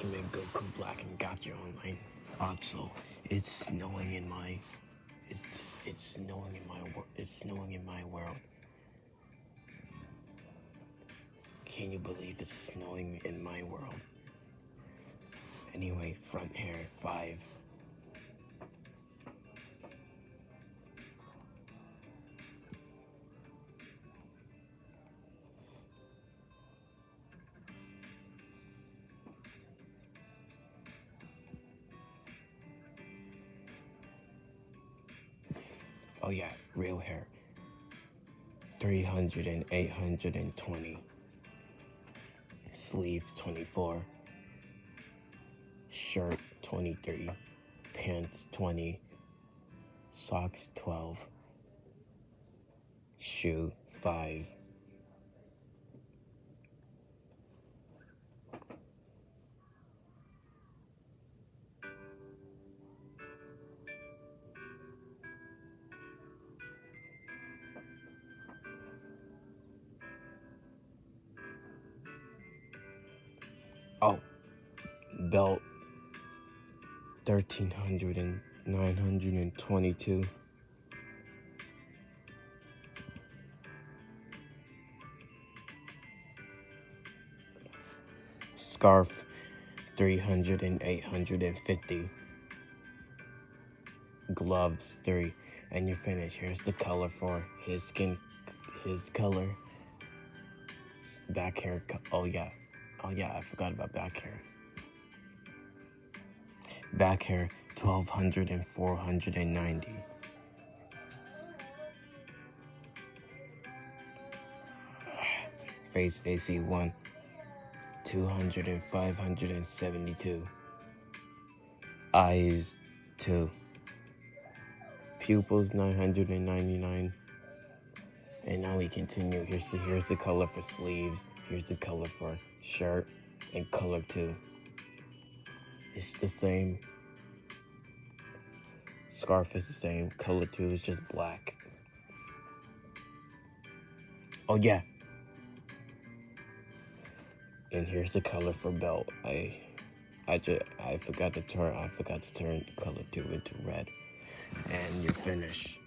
can make Goku black and gacha online. Also, it's snowing in my snowing in my world. Can you believe it's snowing in my world? Anyway, front hair 5. Oh yeah, real hair 300 and 820. Sleeves 24. Shirt 23. Pants 20. Socks 12. Shoe 5. Oh, belt 1300 and 922. Scarf 300 and 850. Gloves 3. And you're finished. Here's the color for his color. Back hair. Oh yeah, I forgot about back hair. Back hair 1200 and 490. Face AC 1 200 and 572. Eyes 2. Pupils 999. And now we continue. Here's the color for sleeves. Here's the color for shirt and color 2. It's the same. Scarf is the same. Color 2 is just black. Oh yeah. And here's the color for belt. I forgot to turn color 2 into red. And you're finished.